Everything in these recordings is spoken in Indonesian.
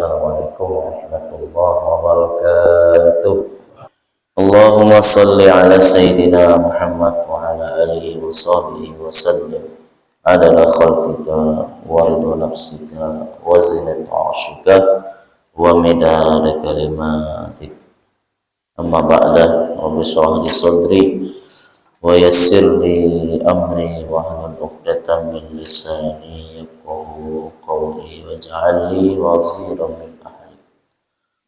Assalamualaikum warahmatullahi wabarakatuh. Allahumma salli ala Sayyidina Muhammad wa ala alihi wa sahbihi wa sallim adada khalqika wa ridha nafsika wa zinata arshika wa midada kalimatik. Amma ba'da, rabbi shrah li sadri wa yassir li amri wa hlul 'uqdatam min lisani yafqahu qawli waj'al li waziran min ahli.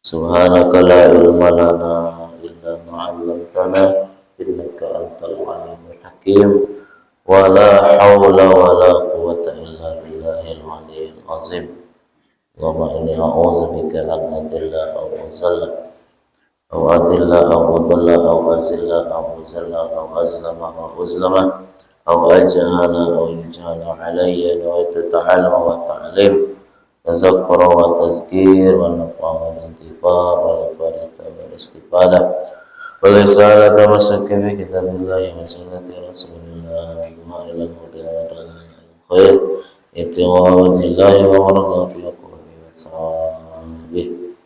Subhanaka la ilma lana illa ma 'allamtana innaka antal alimul hakim. Wa la haula wa la quwwata illa billahil aliyyil azim. Allahumma inni a'udzubika an adilla aw azalla aw adilla aw udalla aw azilla aw uzalla aw azlama aw uzlama aw ajhala aw yujhala alayya wa ta'allama wa ta'lim tazakkura wa tazkir wa nafa wa intifa wa ibadata wa istifadah wa risalata wa sakbi kitabillahi wa sunnati rasulillah wa ila al-huda wa dalal al-khair ittiwa wajhillahi wa maradati wa qurbi wa sahbihi.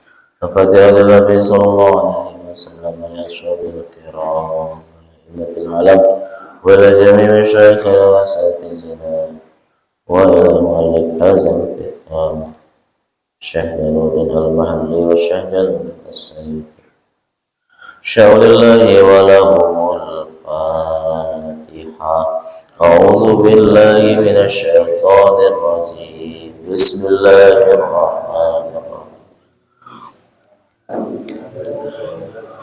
Al-Fatihah Nabi sallallahu alaihi wasallam ya ashabil kiram immatul alam wa la jami'i syaikhina wa asatizina wa ila muallif hazal kitab Syekh Jaluddin al-Mahalli wa Syekh Jaluddin as-Sayyid syaulillahi wa lahumul Fatihah. A'udzu billahi minasy syaithanir rajim. Bismillahirrahmanirrahim.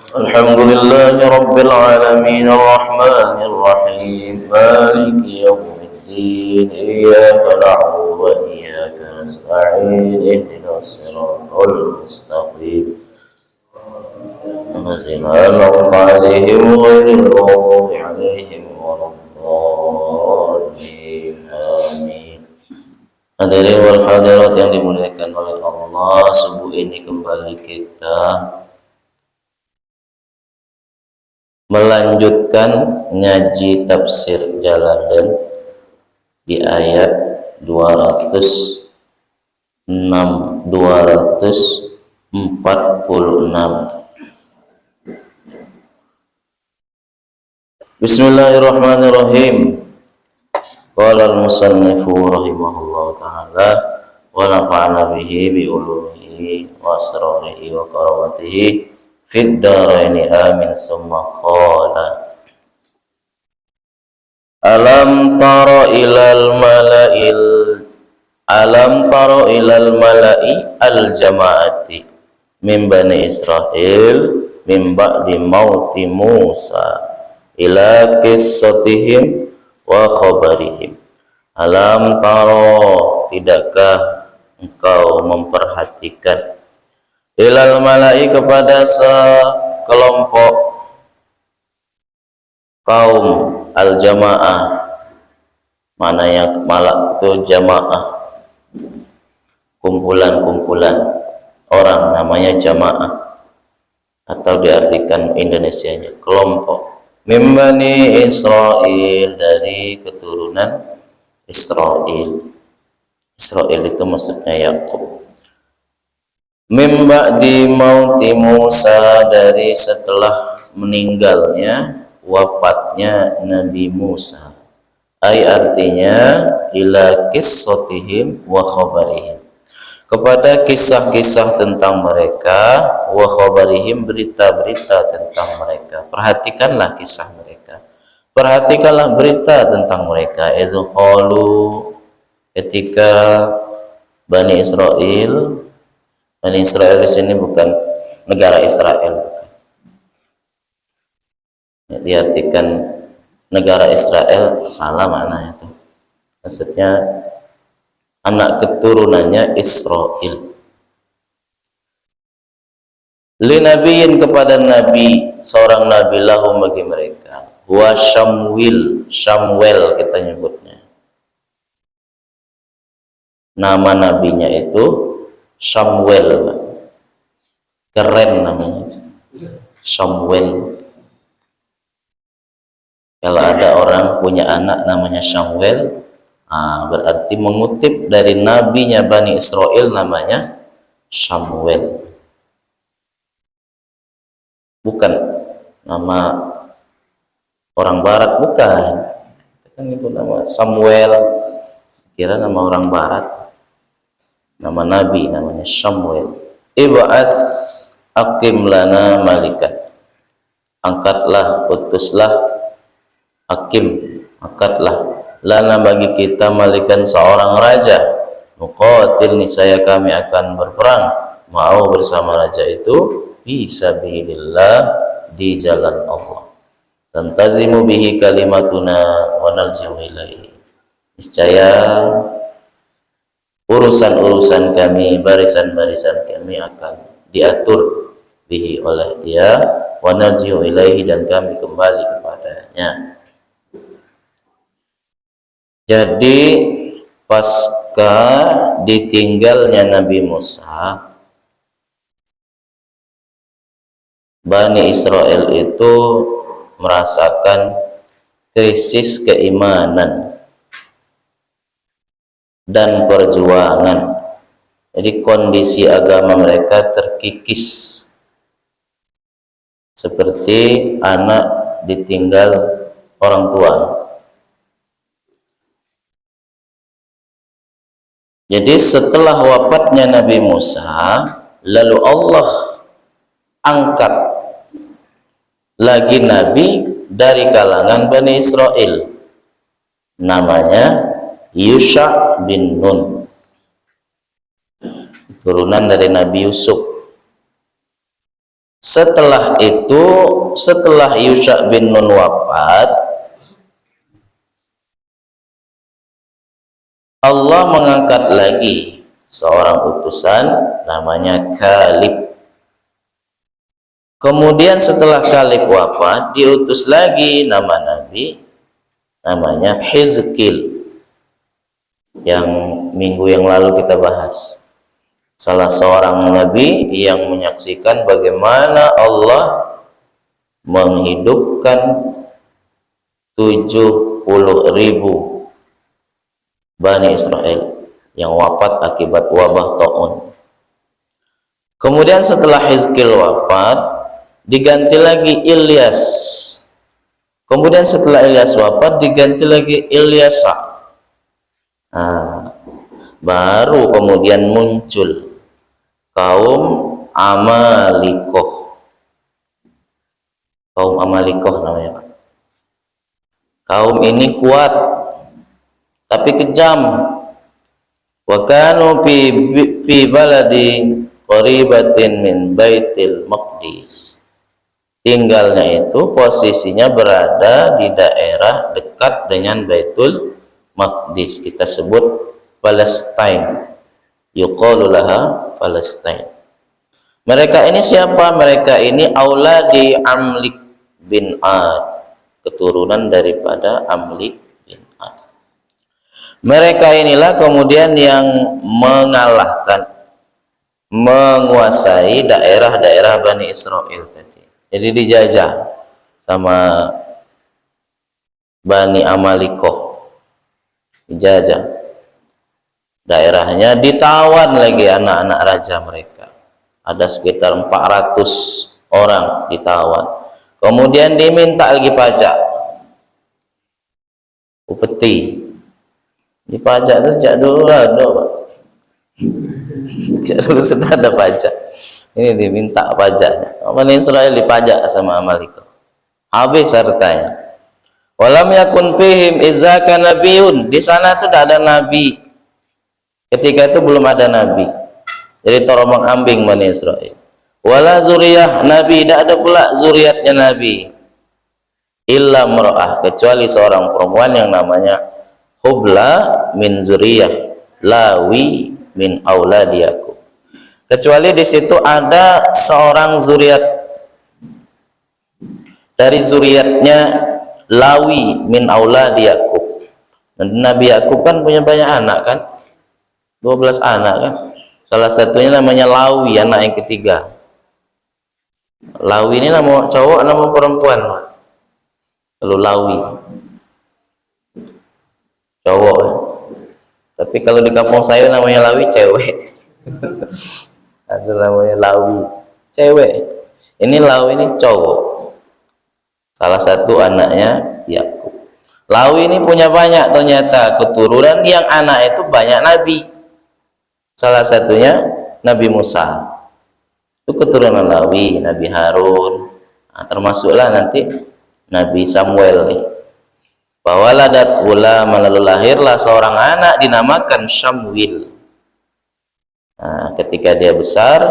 Alhamdulillahi rabbil alamin arrahmanir rahim maliki yaumiddin iyyaka na'budu wa iyyaka nasta'in ihdinas siratal mustaqim ghairil maghdubi 'alaihim waladdallin amin. Hadirin wal hadirat yang dimuliakan oleh Allah, subuh ini kembali kita melanjutkan ngaji tafsir Jalalain di ayat 246. Bismillahirrahmanirrahim. Qala al-musannifu rahimahullahu ta'ala wa nafa'ana bihi bi ulumihi wa asrarihi wa karamatihi fid daraini amin. Summa qala alam tara ilal mala'i al jama'ati min bani Israil min ba'di mauti Musa ila qissatihim wa khabarihim. Alam taro, tidakkah engkau memperhatikan ilal mala'i kepada sekelompok kaum al jamaah, mana yang malak itu jamaah, kumpulan-kumpulan orang namanya jamaah, atau diartikan Indonesianya kelompok. Mimbani Israel, dari keturunan Israel. Israel itu maksudnya Yakub. Mimba di mauti Musa, dari setelah meninggalnya, wafatnya Nabi Musa. Ay artinya ila qissatihim wa khabarihim, kepada kisah-kisah tentang mereka, wa khabarihim, berita-berita tentang mereka. Perhatikanlah kisah mereka, perhatikanlah berita tentang mereka. Idzu qalu, ketika Bani Israel di sini bukan negara Israel, diartikan negara Israel salah maknanya itu. Maksudnya anak keturunannya Israel. Li nabiyin, kepada nabi, seorang nabi, lahum, bagi mereka, wa Syamuel kita nyebutnya. Nama nabinya itu Syamuel. Keren namanya Syamuel. Kalau ada orang punya anak namanya Syamuel, berarti mengutip dari nabinya Bani Israel namanya Samuel. Bukan nama orang barat, bukan. Kan itu nama Samuel. Kira nama orang barat. Nama nabi namanya Samuel. Ib'as aqim lana malikan. Angkatlah, utuslah, akim, angkatlah lana bagi kita malikan seorang raja. Nuqatil, niscaya kami akan berperang mau bersama raja itu fisabilillah, di jalan Allah. Tantazimu bihi kalimatuna wa narji'u ilaihi. Niscaya urusan-urusan kami, barisan-barisan kami akan diatur bihi oleh dia, wa narji'u ilaihi, dan kami kembali kepadanya. Jadi pasca ditinggalnya Nabi Musa, Bani Israel itu merasakan krisis keimanan dan perjuangan. Jadi kondisi agama mereka terkikis seperti anak ditinggal orang tua. Jadi setelah wafatnya Nabi Musa, lalu Allah angkat lagi nabi dari kalangan Bani Israel, namanya Yusha bin Nun, turunan dari Nabi Yusuf. Setelah itu, setelah Yusha bin Nun wafat, Allah mengangkat lagi seorang utusan namanya Kalib. Kemudian setelah Kalib wafat, diutus lagi nama nabi namanya Hizkil, yang minggu yang lalu kita bahas. Salah seorang nabi yang menyaksikan bagaimana Allah menghidupkan 70.000 Bani Israel yang wafat akibat wabah Ta'un. Kemudian setelah Hizkil wafat, diganti lagi Ilyas. Kemudian setelah Ilyas wafat, diganti lagi Ilyasa. Baru kemudian muncul kaum Amalikoh. Kaum Amalikoh namanya. Kaum ini kuat tapi kejam. Wa kanu fi baladin qaribatin min Baitil Maqdis. Tinggalnya itu posisinya berada di daerah dekat dengan Baitul Maqdis. Kita sebut Palestine. Yuqalu laha Palestine. Mereka ini siapa? Mereka ini auladi Amlik bin Ad, keturunan daripada Amlik bin Ad. Mereka inilah kemudian yang mengalahkan, menguasai daerah-daerah Bani Israel tadi. Jadi dijajah sama Bani Amalikoh, dijajah daerahnya, ditawan lagi anak-anak raja mereka. Ada sekitar 400 orang ditawan. Kemudian diminta lagi pajak, upeti. Di pajak itu sejak dulu ada, Pak. Sejak dulu sudah ada pajak. Ini diminta pajaknya. Bani Israel dipajak sama Amalikoh. Habis hartanya. Walam yakun fihim izzaka nabiyun. Di sana itu tidak ada nabi. Ketika itu belum ada nabi. Jadi torombang ambing Bani Israel. Wala zuriyah nabi, tidak ada pula zuriatnya nabi. Illa mar'ah, kecuali seorang perempuan yang namanya Hubla min zuriyah Lawi min auladi Yakub. Kecuali di situ ada seorang zuriat dari zuriatnya Lawi min auladi Yakub. Dan Nabi Yakub kan punya banyak anak kan, 12 anak kan. Salah satunya namanya Lawi, anak yang ketiga. Lawi ini nama cowok, nama perempuan, Pak. Lalu Lawi cowok, tapi kalau di kampung saya namanya Lawi cewek. Ada namanya Lawi, cewek. Ini Lawi ini cowok. Salah satu anaknya Yakub. Lawi ini punya banyak ternyata keturunan, yang anak itu banyak nabi. Salah satunya Nabi Musa. Itu keturunan Lawi, Nabi Harun. Nah, termasuklah nanti Nabi Samuel nih. Bawaladat ulama, lalu lahirlah seorang anak dinamakan Samuel. Nah, ketika dia besar,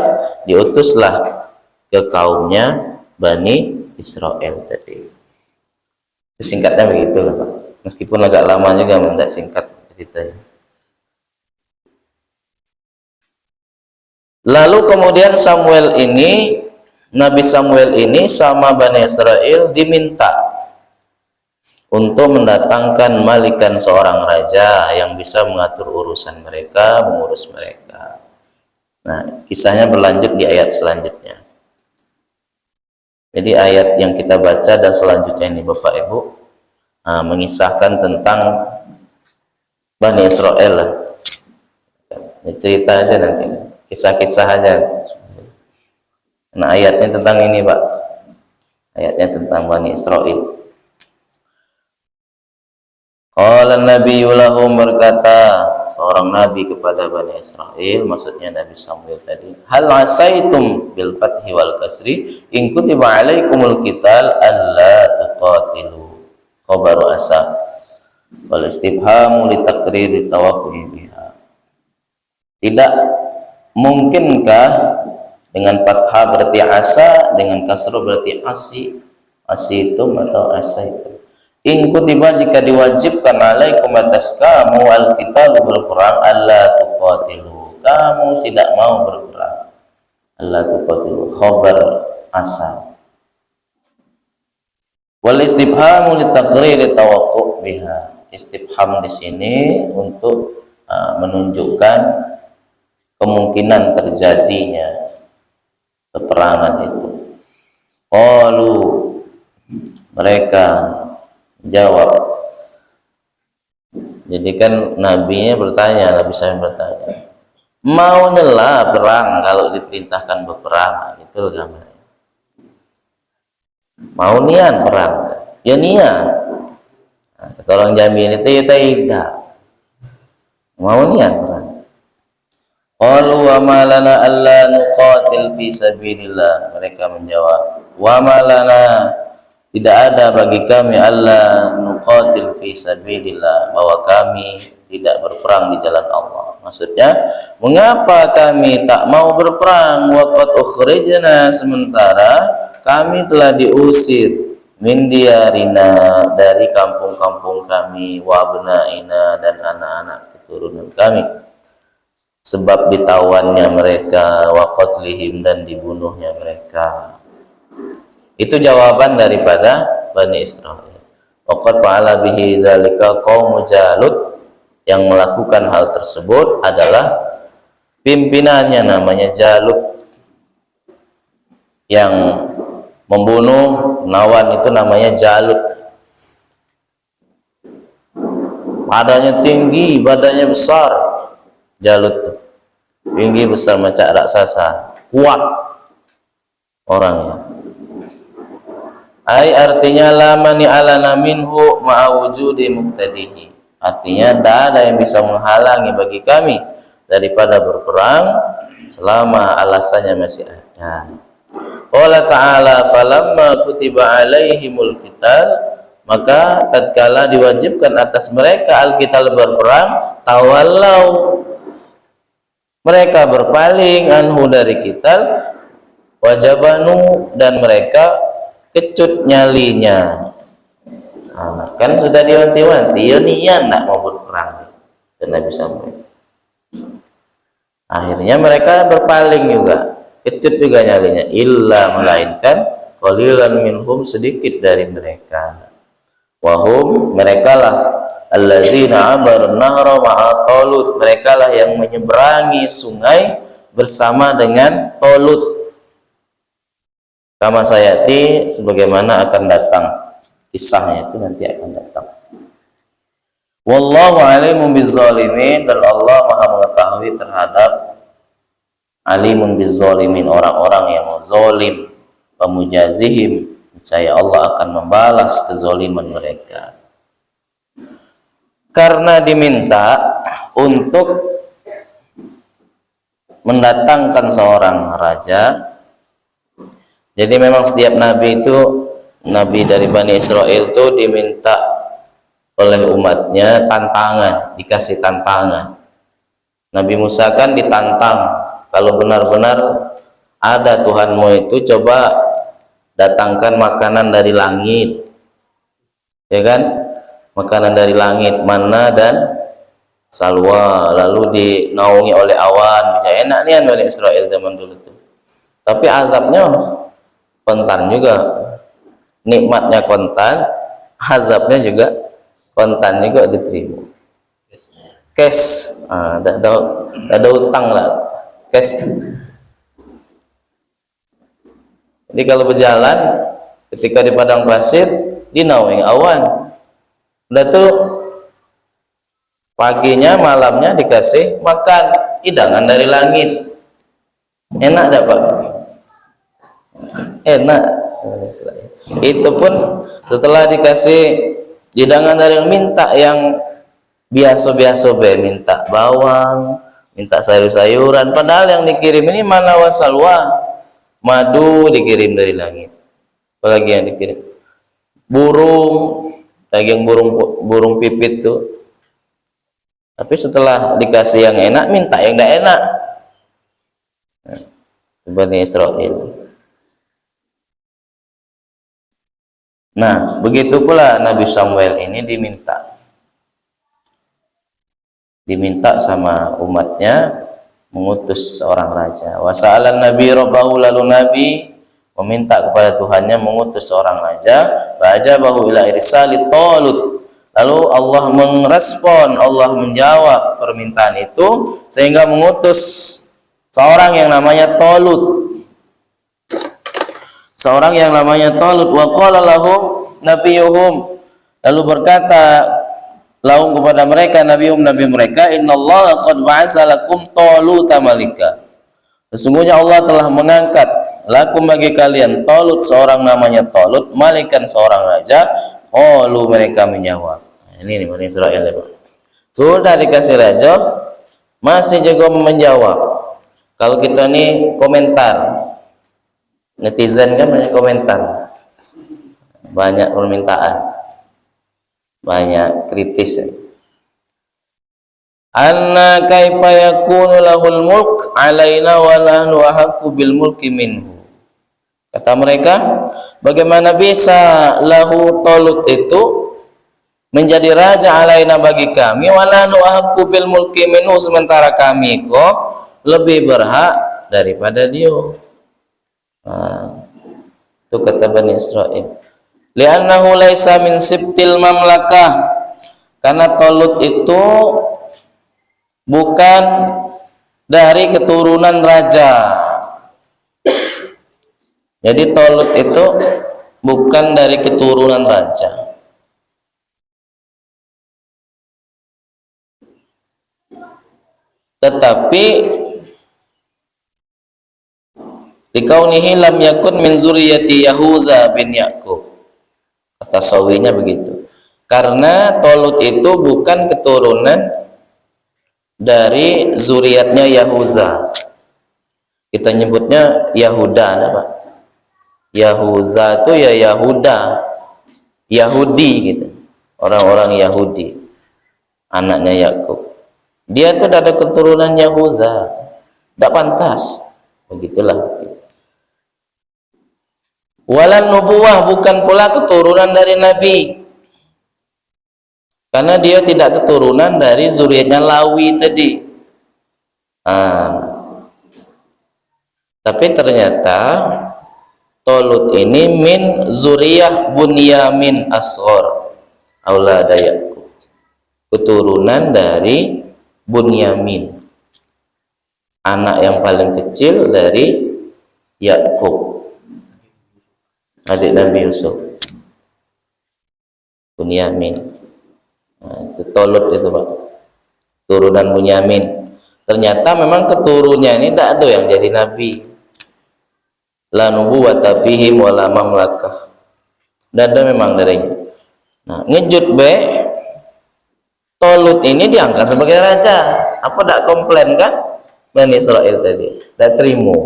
diutuslah ke kaumnya Bani Israel tadi. Singkatnya begitu lah Pak. Meskipun agak lama juga, tidak singkat ceritanya. Lalu kemudian Nabi Samuel ini sama Bani Israel diminta untuk mendatangkan malikan seorang raja yang bisa mengatur urusan mereka, mengurus mereka. Nah, kisahnya berlanjut di ayat selanjutnya. Jadi ayat yang kita baca dan selanjutnya ini Bapak Ibu mengisahkan tentang Bani Israel lah. Cerita aja nanti, kisah-kisah aja. Nah, ayatnya tentang ini Pak. Ayatnya tentang Bani Israel. Qala Nabiyyu lahum, berkata seorang nabi kepada Bani Israel, maksudnya Nabi Samuel tadi, hal asaitum bil fathi wal kasri in kutiba alaikumul qital alla tuqatilu, khabaru asa wal istifhamu li taqriri tawaqqu'i biha. Tidak mungkinkah, dengan fathah berarti asa, dengan kasrah berarti asitum atau asaitum. In kutiba, jika diwajibkan, alaikum atas kamu, al-qitalu, berperang, alla tuqatilu, kamu tidak mau berperang. Alla tuqatilu, khabar asa. Wal istifhamu li taqriri tawaqqu'i biha. Istifham di sini untuk menunjukkan kemungkinan terjadinya peperangan itu. Qalu, mereka jawab. Jadi kan nabinya bertanya, Nabi saya bertanya, mau nyela perang kalau diperintahkan berperang, itu loh gambarnya. Mau nian perang, ya nian. Nah, kata orang Jambi itu ya tidak. Mau nian perang. Qalu wa ma lana alla nuqatil fi sabilillah. Mereka menjawab, wa ma lana, tidak ada bagi kami, alla nuqatil fi sabilillah, bahwa kami tidak berperang di jalan Allah. Maksudnya, mengapa kami tak mau berperang? Wa qad ukhrijna, sementara kami telah diusir, min diyarina, dari kampung-kampung kami, wa abnaina, dan anak-anak keturunan kami, sebab ditawannya mereka, wa qatlihim, dan dibunuhnya mereka. Itu jawaban daripada Bani Israel. Waqad fa'ala bihi zalika qaum Jalut, yang melakukan hal tersebut adalah pimpinannya namanya Jalut, yang membunuh Nawan itu namanya Jalut. Badannya tinggi, badannya besar, Jalut tuh. Tinggi besar macam raksasa, kuat orangnya. Ai, artinya la mani alana minhu ma'a wujudi muqtadihi. Artinya tidak ada yang bisa menghalangi bagi kami daripada berperang selama alasannya masih ada. Qala ta'ala, falamma kutiba alaihimul qital, maka tatkala diwajibkan atas mereka al-qital, berperang, tawallau, mereka berpaling, anhu, dari qital, wajabanu, dan mereka kecut nyalinya. Nah, kan sudah diwanti-wanti, ya nian nak mau berperang, dan Nabi Samuel. Akhirnya mereka berpaling juga, kecut juga nyalinya, illa, melainkan qalilan minhum, sedikit dari mereka. Wahum, mereka lah allazina abarun nahra ma'a Talut, mereka lah yang menyeberangi sungai bersama dengan Talut. Kama sayati, sebagaimana akan datang kisahnya itu nanti akan datang. Wallahu alimun bizzalimin, dan Allah Maha mengetahui terhadap alimun bizzalimin, orang-orang yang zalim, pemujazihim, percaya Allah akan membalas kezaliman mereka. Karena diminta untuk mendatangkan seorang raja, jadi memang setiap nabi itu, nabi dari Bani Israel itu diminta oleh umatnya tantangan, dikasih tantangan. Nabi Musa kan ditantang, kalau benar-benar ada Tuhanmu itu, coba datangkan makanan dari langit, ya kan? Makanan dari langit, manna dan salwa, lalu dinaungi oleh awan. Ya, enak nih Bani Israel zaman dulu tuh. Tapi azabnya kontan juga, nikmatnya kontan, azabnya juga kontan juga diterima. Cash, ada utang lah, cash. Jadi kalau berjalan, ketika di padang pasir, dinaungi awan, udah tuh paginya malamnya dikasih makan hidangan dari langit. Enak dah Pak? Enak. Itu pun setelah dikasih hidangan dari, minta yang biasa-biasa be, minta bawang, minta sayur-sayuran, padahal yang dikirim ini mana wasalwa, madu dikirim dari langit. Apalagi yang dikirim? Burung, daging burung pipit tuh. Tapi setelah dikasih yang enak, minta yang tidak enak. Bani Israel. Nah, begitu pula Nabi Samuel ini diminta sama umatnya mengutus seorang raja. Wasa'alan Nabi Rabbahu, lalu Nabi meminta kepada Tuhannya mengutus seorang raja. Fa'ajabahu ila irsali Talut. Lalu Allah merespon, Allah menjawab permintaan itu sehingga mengutus seorang yang namanya Talut. Seorang yang namanya Talut. Wa qala lahum nabiyuhum, lalu berkata lahum kepada mereka nabi mereka, innallaha qad ba'atsa lakum Taluta malika. Sesungguhnya Allah telah mengangkat lakum bagi kalian Talut, seorang namanya Talut, malikan, seorang raja. Qalu, mereka menjawab. Ini nih Bani Israel ya Pak. Sudah dikasih raja, masih juga menjawab. Kalau kita nih komentar, netizen kan banyak komentar, banyak permintaan, banyak kritis. Anna kaifa yakunu lahul mulk alaina wa nahnu ahaqqu bil mulki minhu. Kata mereka, bagaimana bisa lahu Talut itu menjadi raja alaina bagi kami, wa nahnu ahaqqu bil mulki minhu, sementara kami kok lebih berhak daripada dia. Nah, itu kata Bani Israel. Li'annahu laisa min sibtil mamlakah, karena Talut itu bukan dari keturunan raja. Jadi Talut itu bukan dari keturunan raja. Tetapi dikaunihi lam yakun min zuriyati Yahuza bin Yakub. Kata sawinya begitu. Karena Talut itu bukan keturunan dari zuriatnya Yahuza. Kita nyebutnya Yahuda, ada Pak. Yahuza itu ya Yahuda, Yahudi gitu. Orang-orang Yahudi, anaknya Yakub. Dia itu ada keturunan Yahuza, tidak pantas. Begitulah. Walan nubuwah, bukan pula keturunan dari Nabi, karena dia tidak keturunan dari zuriatnya Lawi tadi. Tapi ternyata Talut ini min zuriyah Bunyamin asghar aulada Yakub, keturunan dari Bunyamin, anak yang paling kecil dari Yakub, adik Nabi Yusuf. Bunyamin. Nah, itu Talut itu Pak, turunan Bunyamin. Ternyata memang keturunnya ini tidak ada yang jadi nabi. La nubuwata fihim wala mamlakah. Tidak ada memang darinya. Nah, ngejut be, Tolut ini diangkat sebagai raja. Apa tidak komplain kan Bani Israel tadi? Tidak terima.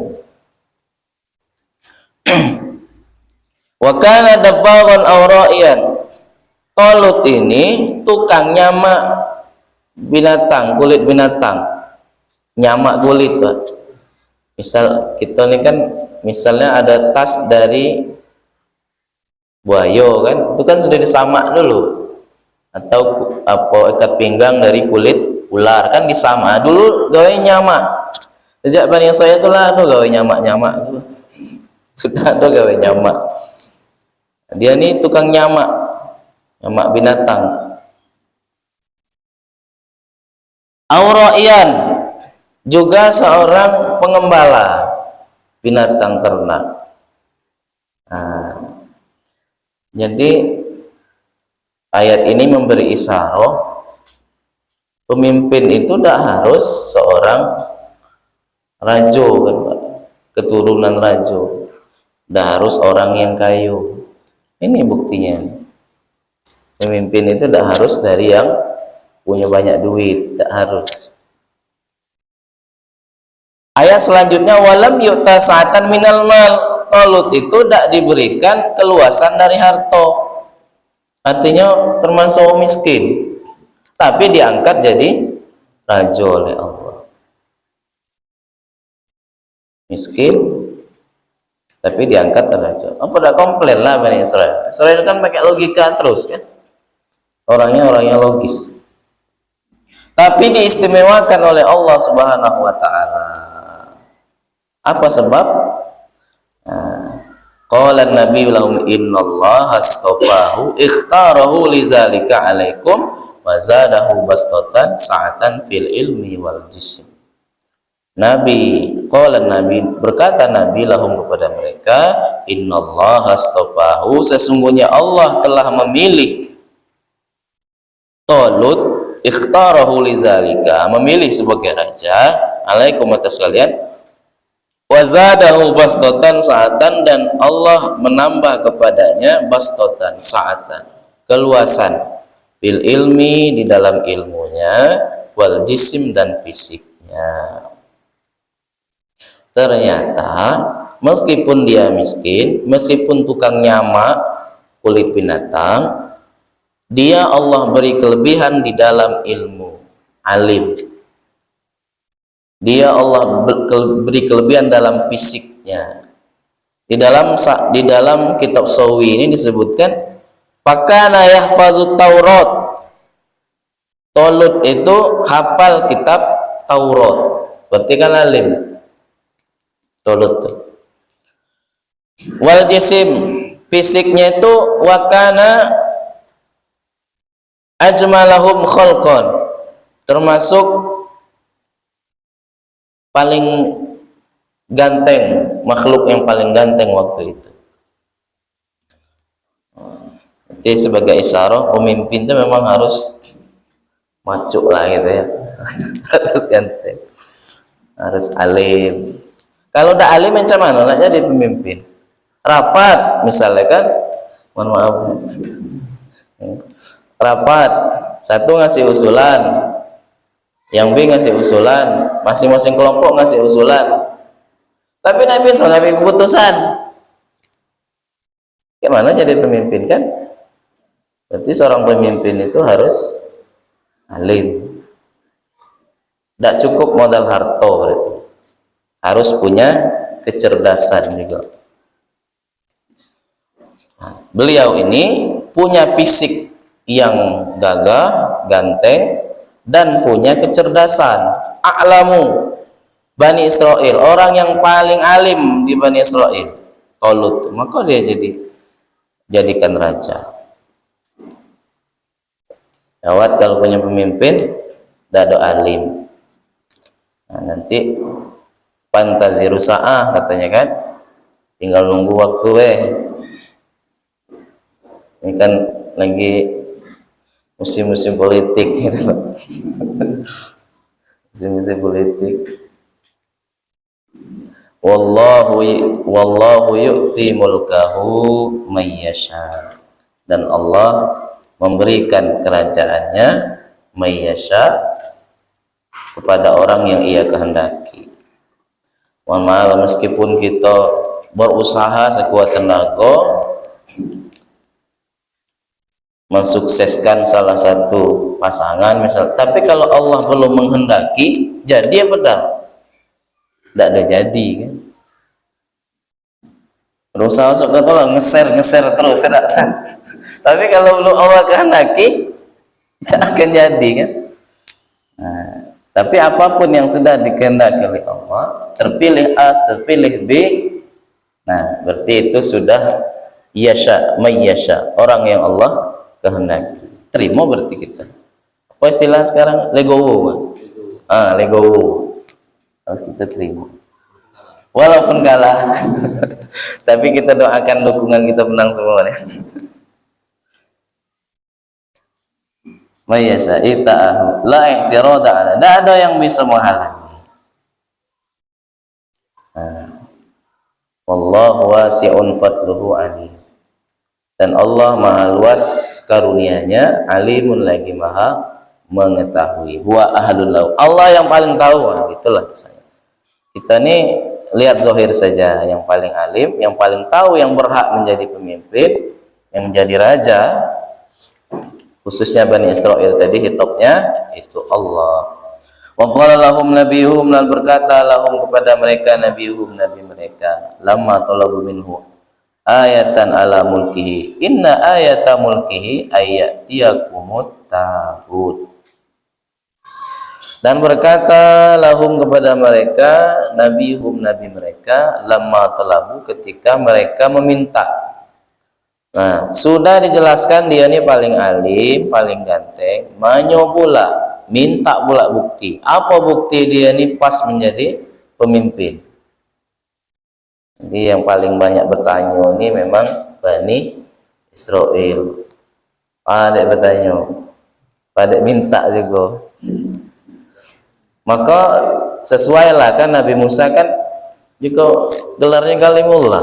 Wa kana dabbaran aw ra'iyan. Tolut ini tukang nyamak binatang, kulit binatang. Nyamak kulit, Pak. Misal kita ini kan misalnya ada tas dari buaya kan, itu kan sudah disamak dulu. Atau apa ikat pinggang dari kulit ular kan disamak dulu gawe nyamak. Sejak Bani Israil itu lah gawe nyamak-nyamak itu. Sudah ada gawe nyamak. Dia ini tukang nyamak binatang. Auraian juga seorang pengembala binatang ternak. Nah, jadi ayat ini memberi isyarat pemimpin itu tidak harus seorang raja kan, Pak, keturunan raja, tidak harus orang yang kayu. Ini buktinya, pemimpin itu tidak harus dari yang punya banyak duit, tidak harus. Ayat selanjutnya, walam yu'ta sa'atan minal mal. Tolut itu tidak diberikan keluasan dari harta, artinya termasuk miskin, tapi diangkat jadi raja oleh Allah. Miskin tapi diangkat raja. Apa tidak komplain lah Bani Israel? Israel kan pakai logika terus kan, orangnya logis, tapi diistimewakan oleh Allah Subhanahu wa Ta'ala. Apa sebab? Qala an-nabi lahum innallaha astafahu ikhtarahu lizalika alaikum wa zadahu bastatan sa'atan fil ilmi wal jism. Berkata Nabi lahum kepada mereka, innallaha astafahu, sesungguhnya Allah telah memilih Tolut, ikhtarahu lizalika, memilih sebagai raja, alaikum atas kalian, wazadahu bastotan sa'atan, dan Allah menambah kepadanya bastotan sa'atan, keluasan, bil ilmi, di dalam ilmunya, wal jisim, dan fisiknya. Ternyata meskipun dia miskin, meskipun tukang nyamak kulit binatang, dia Allah beri kelebihan di dalam ilmu, alim. Dia Allah beri kelebihan dalam fisiknya. Di dalam kitab Sawi ini disebutkan, pakana yahfazut Taurat. Tolut itu hafal kitab Taurat, berarti kan alim. Tolut tuh. Wal jisim, fisiknya itu wakana ajmalahum khalqan, termasuk paling ganteng, makhluk yang paling ganteng waktu itu. Jadi sebagai isyarat pemimpin itu memang harus macuk lah gitu ya. Harus ganteng, harus alim. Kalau udah alim macam mana nak jadi pemimpin? Rapat misalnya kan, mohon maaf, rapat, satu ngasih usulan, yang B ngasih usulan, masing-masing kelompok ngasih usulan, tapi tidak bisa ngambil keputusan. Gimana jadi pemimpin kan? Berarti seorang pemimpin itu harus alim. Tidak cukup modal harta, berarti harus punya kecerdasan juga. Nah, beliau ini punya fisik yang gagah, ganteng, dan punya kecerdasan. A'lamu Bani Israel, orang yang paling alim di Bani Israel, Tolut, maka dia jadikan raja. Gawat kalau punya pemimpin dado alim. Nah, nanti pantaziru sa'ah katanya kan, tinggal nunggu waktu Ini kan lagi musim-musim politik gitu. Misi politik. Wallahu yu'ti mulkahu may yasha. Dan Allah memberikan kerajaannya may yasha kepada orang yang ia kehendaki. Mohon maaf, meskipun kita berusaha sekuat tenaga mensukseskan salah satu pasangan misal, tapi kalau Allah belum menghendaki, jadi apa dah? Tidak ada jadi kan? Berusaha sok tolong ngeser terus, tapi kalau belum Allah kehendaki, tidak akan jadi kan? Nah, tapi apapun yang sudah dikehendaki oleh Allah, terpilih A, terpilih B, nah berarti itu sudah yasha, may yasha, orang yang Allah kehendaki. Terima berarti kita. Apa istilah sekarang? Legowo. Legowo. Harus kita terima. Walaupun kalah. Tapi kita doakan dukungan kita menang semua ya. May yasha ita'ahu la i'tirada ala. Tidak ada yang bisa menghalangi. Wallahu wasi'un fadluhu alim. Dan Allah maha luas karunia-Nya, alimun lagi maha mengetahui. Huwa ahadul lahu. Allah yang paling tahu. Itulah saya. Kita nih lihat zahir saja, yang paling alim, yang paling tahu, yang berhak menjadi pemimpin, yang menjadi raja, khususnya Bani Israel tadi hitopnya itu Allah. Wa qala lahum nabiyuhum, dan berkata lahum kepada mereka nabiyuhum, nabi mereka, lamma talabu minhu ayatan ala mulkihi inna ayata mulkihi ayatiyakumut tabut. Dan berkata lahum kepada mereka nabiyuhum, nabi mereka, lamma talabu, ketika mereka meminta. Nah, sudah dijelaskan dia ini paling alim, paling ganteng, manyo pula, minta pula bukti. Apa bukti dia ini pas menjadi pemimpin? Jadi yang paling banyak bertanya ini memang Bani Israel. Pada bertanya, pada minta juga. Maka sesuailah kan Nabi Musa kan juga gelarnya Kalimullah.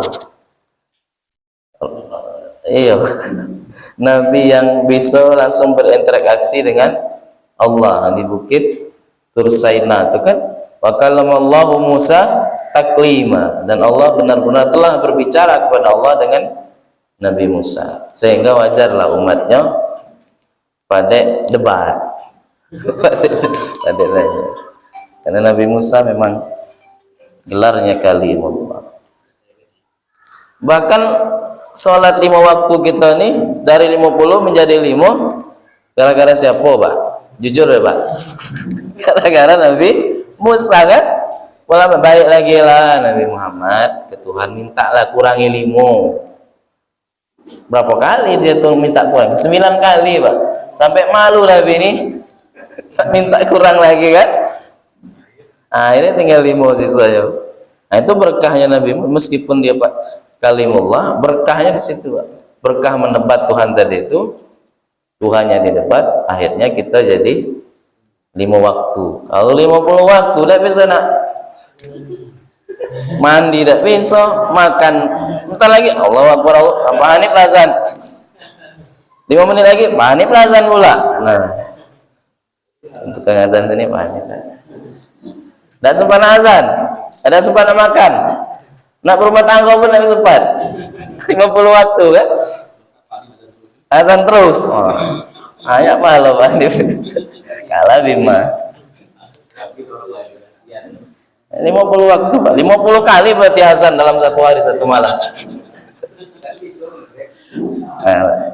Iya, Nabi yang bisa langsung berinteraksi dengan Allah di bukit Tur Saina itu kan. Wa kallamallahu Musa taklima, dan Allah benar-benar telah berbicara kepada Allah dengan Nabi Musa, sehingga wajarlah umatnya pada debat pada tanya. Karena Nabi Musa memang gelarnya Kalimullah. Bahkan sholat 5 waktu kita nih dari 50 menjadi 5 gara-gara siapa Pak? Jujur ya Pak? Gara-gara Nabi Musa kan? Pola balik lagi lah Nabi Muhammad ke Tuhan, mintalah kurangi 5. Berapa kali dia tuh minta kurang? 9 kali Pak. Sampai malu Nabi ini minta kurang lagi kan? Akhirnya tinggal 5 sisanya. Nah itu berkahnya Nabi, meskipun dia Pak Kalimullah, berkahnya di situ Pak. Berkah mendebat Tuhan tadi itu, Tuhannya didebat, akhirnya kita jadi 5 waktu. Kalau 50 waktu tidak bisa nak mandi, tidak bisa makan. Bentar lagi Allah Akbar, apa ini pelazan 5 menit lagi, apa ini pelazan pula. Nah untuk azan ini banyak kan. Tidak sempat azan, ada sempat makan, nak berumah tangga pun tidak sempat. 50 waktu kan, azan terus. Ayak malu Pak, kalah Bima. 50 waktu Pak, 50 kali berarti azan dalam satu hari satu malam. Nah,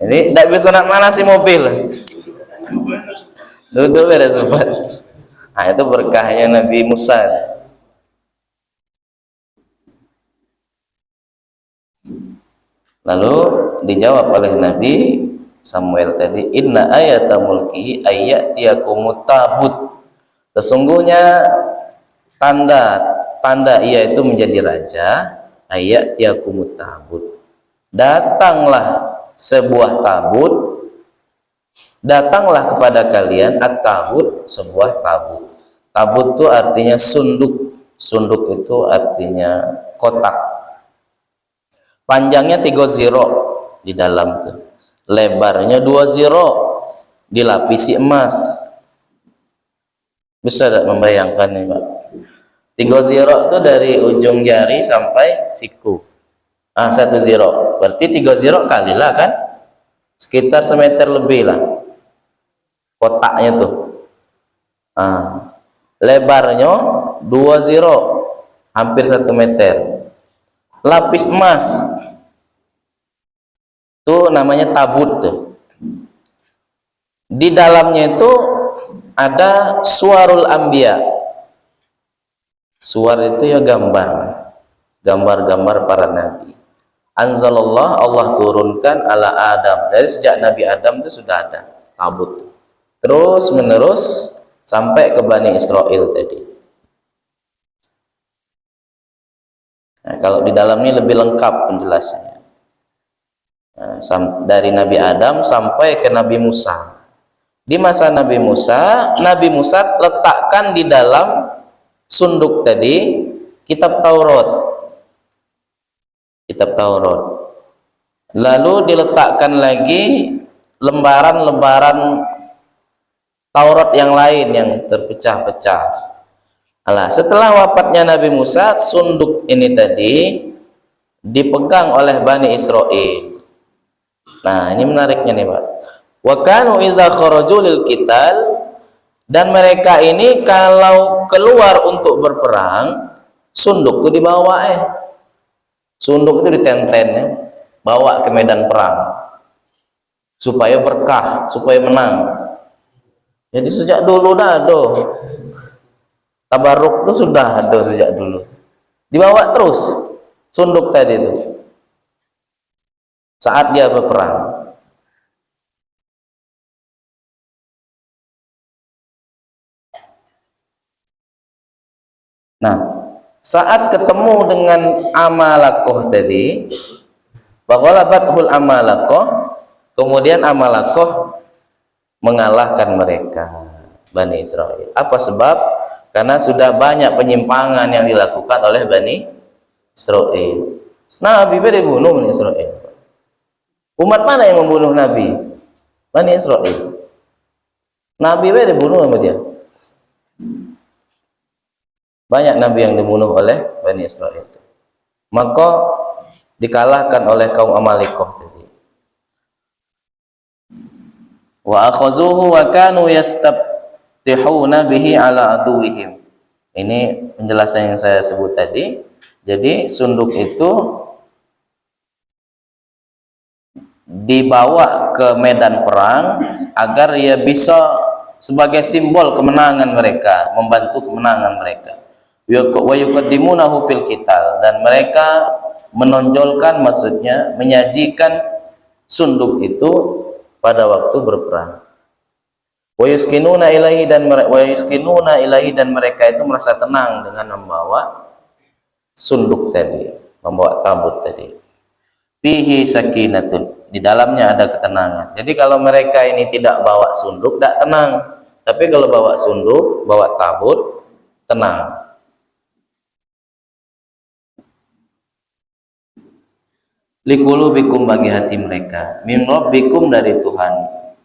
ini tidak bisa nak manasi mobil, duduk ada sempat. Nah itu berkahnya Nabi Musa. Lalu dijawab oleh Nabi Samuel tadi, inna ayata mulkihi ayyatiyakumut tabut. Sesungguhnya tanda ia itu menjadi raja, ayyatiyakumut tabut. Datanglah sebuah tabut, datanglah kepada kalian at-tabut, sebuah tabut. Tabut itu artinya sunduk. Sunduk itu artinya kotak. Panjangnya 3 ziro di dalam tuh. Lebarnya 2 ziro, dilapisi emas. Bisa tidak membayangkan nih Pak? 3 ziro itu dari ujung jari sampai siku. 1 ziro. Berarti 3 ziro kalilah kan? Sekitar semeter lebih lah. Kotaknya tuh. Lebarnya 2 ziro, hampir 1 meter. Lapis emas. Itu namanya tabut tuh. Di dalamnya itu ada suwarul anbiya. Suar itu ya gambar. Gambar-gambar para nabi. Anzalallah, Allah turunkan ala Adam. Dari sejak Nabi Adam itu sudah ada tabut. Terus menerus sampai ke Bani Israel tadi. Nah, kalau di dalamnya lebih lengkap penjelasannya. Nah, dari Nabi Adam sampai ke Nabi Musa. Di masa Nabi Musa letakkan di dalam sunduk tadi kitab Taurat. Kitab Taurat. Lalu diletakkan lagi lembaran-lembaran Taurat yang lain yang terpecah-pecah. Setelah wafatnya Nabi Musa, sunduk ini tadi dipegang oleh Bani Israel. Nah, ini menariknya nih Pak. Wa kanu iza kharaju lil qital, dan mereka ini kalau keluar untuk berperang, sunduk itu dibawa Sunduk itu ditenten ya, bawa ke medan perang supaya berkah, supaya menang. Jadi sejak dulu dah ada. Tabarruk itu sudah ada sejak dulu. Dibawa terus sunduk tadi itu saat dia berperang. Nah, saat ketemu dengan Amalakoh tadi, baghalabathul Amalakoh, kemudian Amalakoh mengalahkan mereka, Bani Israel. Apa sebab? Karena sudah banyak penyimpangan yang dilakukan oleh Bani Israel. Nabi dibunuh Bani Israel. Umat mana yang membunuh Nabi? Bani Israel. Nabi dibunuh sama dia. Banyak nabi yang dibunuh oleh Bani Israel. Maka dikalahkan oleh kaum Amalikoh tadi. Wa akhazuhu wa kanu yastabtihuna bihi ala aduwihim. Ini penjelasan yang saya sebut tadi. Jadi sunduk itu dibawa ke medan perang agar ia bisa sebagai simbol kemenangan mereka, membantu kemenangan mereka. Wa yuqaddimunahu fil qital, dan mereka menonjolkan, maksudnya menyajikan sunduk itu pada waktu berperang. Wa yuskinuna ilaihi, dan mereka itu merasa tenang dengan membawa sunduk tadi, membawa tabut tadi. Fihi sakinatun, di dalamnya ada ketenangan. Jadi kalau mereka ini tidak bawa sunduk, tidak tenang. Tapi kalau bawa sunduk, bawa tabut, tenang. Liqulubikum, bagi hati mereka, min rabbikum, dari Tuhan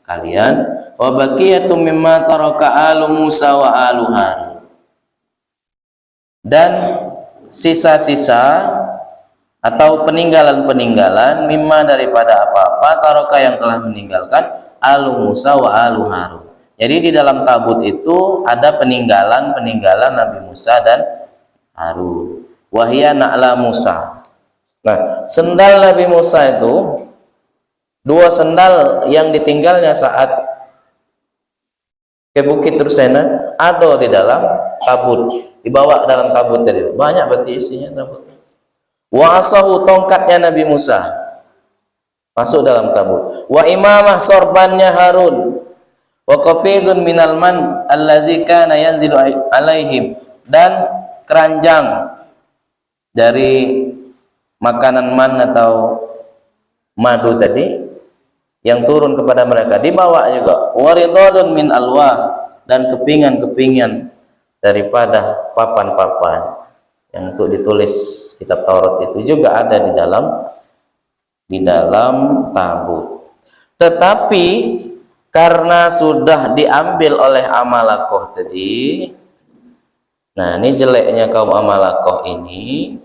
kalian, wa baqiyatum mimma taraka alu Musa wa alu Harun, dan sisa-sisa atau peninggalan-peninggalan mimma, daripada apa-apa taraka yang telah meninggalkan alu Musa wa alu Harun. Jadi di dalam tabut itu ada peninggalan-peninggalan Nabi Musa dan Harun. Wahia na'la Musa. Nah, sendal Nabi Musa itu, 2 sendal yang ditinggalnya saat ke Bukit Tursena ada di dalam tabut, dibawa dalam tabut tadi. Banyak berarti isinya tabut. Wa asahu, tongkatnya Nabi Musa masuk dalam tabut. Wa imamah, sorbannya Harun. Wa qafizun minal man allazi kana yanzilu alaihim, dan keranjang dari makanan man atau madu tadi yang turun kepada mereka, dibawa juga. Waridadun min alwah, dan kepingan-kepingan daripada papan-papan yang untuk ditulis kitab Taurat itu juga ada di dalam tabut. Tetapi karena sudah diambil oleh Amalakoh tadi, nah ini jeleknya kaum Amalakoh ini,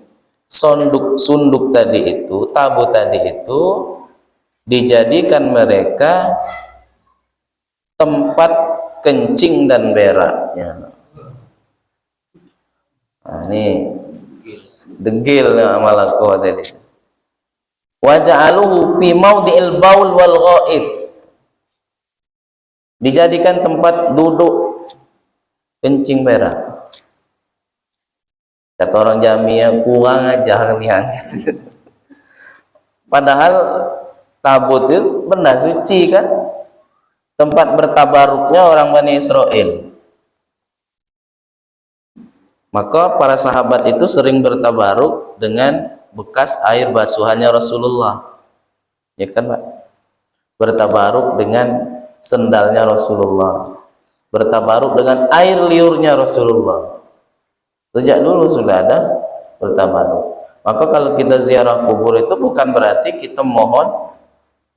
sunduk tadi itu, tabut tadi itu dijadikan mereka tempat kencing dan beraknya. Nah, ini degil Amalakoh tadi. Wa ja'aluhu fi maudhi'il baul wal ghaid, dijadikan tempat duduk kencing berak. Kata orang Jamia, kurang aja kalian. Padahal tabut itu benda suci kan, tempat bertabaruknya orang Bani Israel. Maka para sahabat itu sering bertabaruk dengan bekas air basuhannya Rasulullah, ya kan Pak? Bertabaruk dengan sendalnya Rasulullah, bertabaruk dengan air liurnya Rasulullah. Sejak dulu sudah ada bertabaruk. Maka kalau kita ziarah kubur itu bukan berarti kita mohon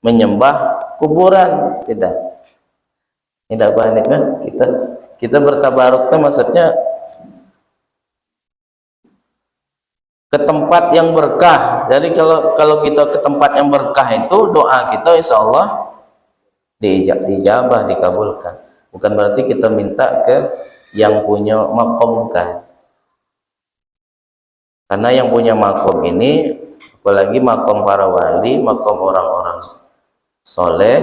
menyembah kuburan, tidak banyak kan? Kita bertabaruk itu maksudnya ke tempat yang berkah. Jadi kalau kita ke tempat yang berkah itu doa kita insya Allah dijabah, dikabulkan. Bukan berarti kita minta ke yang punya makom kan. Karena yang punya makom ini, apalagi makom para wali, makom orang-orang soleh,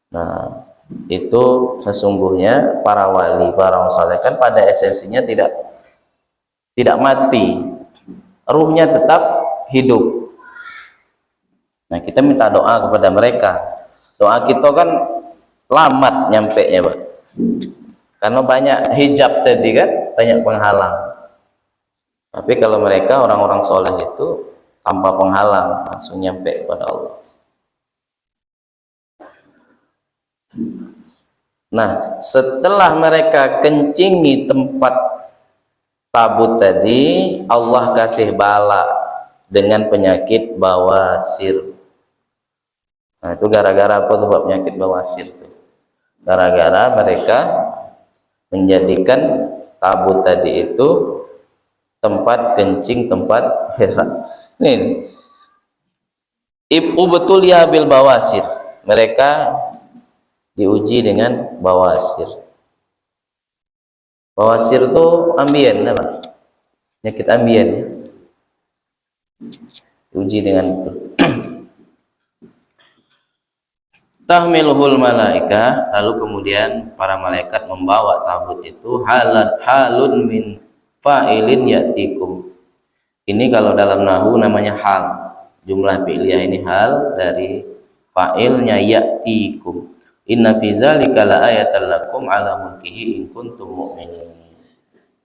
nah itu sesungguhnya para wali, para orang soleh kan pada esensinya tidak mati, ruhnya tetap hidup. Nah kita minta doa kepada mereka. Doa kita kan lambat nyampe nya Pak, karena banyak hijab tadi kan, banyak penghalang. Tapi kalau mereka orang-orang soleh itu tanpa penghalang langsung nyampe kepada Allah. Nah setelah mereka kencingi tempat tabut tadi, Allah kasih bala dengan penyakit bawasir. Nah itu gara-gara apa tuh penyakit bawasir tuh? Gara-gara mereka menjadikan tabut tadi itu tempat kencing, tempat berak. Ini betul ya bil bawasir, mereka diuji dengan bawasir. Bawasir itu ambien apa? Penyakit ambien ya. Diuji dengan itu. Tahmiluhul malaikah, lalu kemudian para malaikat membawa tabut itu halun min fa'ilin ya'tikum. Ini kalau dalam nahwu namanya hal. Jumlah fi'liyah ini hal dari fa'ilnya ya'tikum. Inna fi dzalika laayatan lakum ala mulkihi in kuntum mu'minin.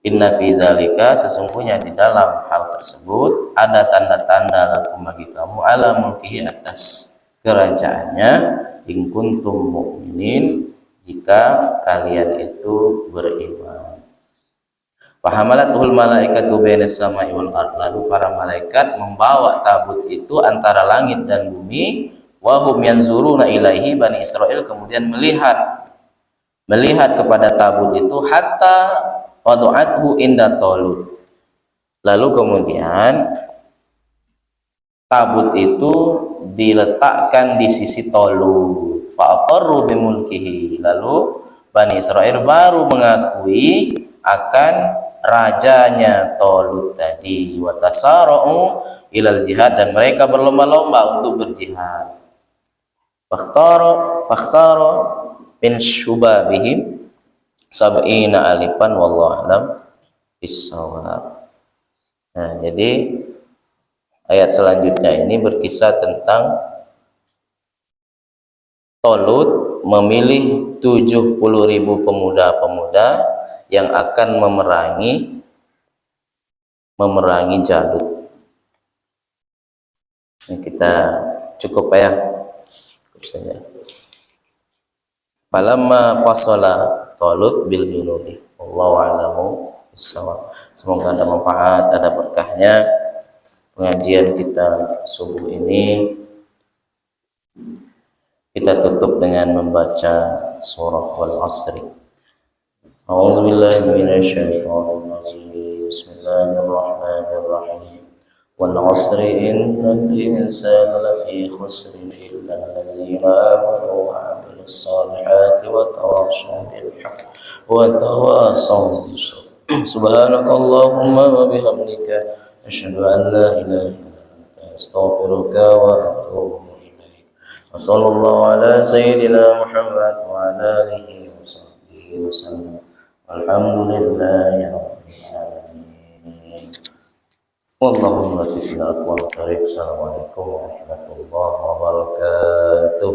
Inna fi dzalika, sesungguhnya di dalam hal tersebut ada tanda-tanda lakum bagi kamu ala mulkihi, atas kerajaannya, in kuntum mu'minin, jika kalian itu beriman. Fahamalatul malaikatu bainas samai wal ard, lalu para malaikat membawa tabut itu antara langit dan bumi. Wahum yanzuruna ilaihi, Bani Israel kemudian melihat kepada tabut itu, hatta wadu'athu inda Talut, lalu kemudian tabut itu diletakkan di sisi Talut. Fa'aqarru bimulkihi, lalu Bani Israel baru mengakui akan rajanya Talut tadi. Wa tasara'u ilal jihad, dan mereka berlomba-lomba untuk berjihad. Fakhtaro min syubabihim sab'ina alifan wallahu a'lam bissawab. Nah, jadi ayat selanjutnya ini berkisah tentang Talut memilih 70.000 pemuda-pemuda yang akan memerangi Jalut. Nah, kita cukup ya, cukup saja. Falamma fasala Talut bil junudi. Wallahu a'lamu bishawab. Semoga ada manfaat, ada berkahnya pengajian kita subuh ini. Kita tutup dengan membaca surah Wal Asri. A'udzubillahi minasyaitonir rajim. Bismillahirrahmanirrahim. Wal 'asri innal insana lafi khusrin illa alladzina amanu wa 'amilus solihati wa tawassaw bil haqqi wa tawassaw bis sabr. Subhanakallahumma wa bihamdika asyhadu an la ilaha illa anta astaghfiruka wa atubu ilaik. Wa sallallahu ala sayyidina Muhammad wa ala alihi wa sahbihi wa sallam. Alhamdulillahi rabbil alamin. Wallahu a'lam. Assalamualaikum warahmatullahi wabarakatuh.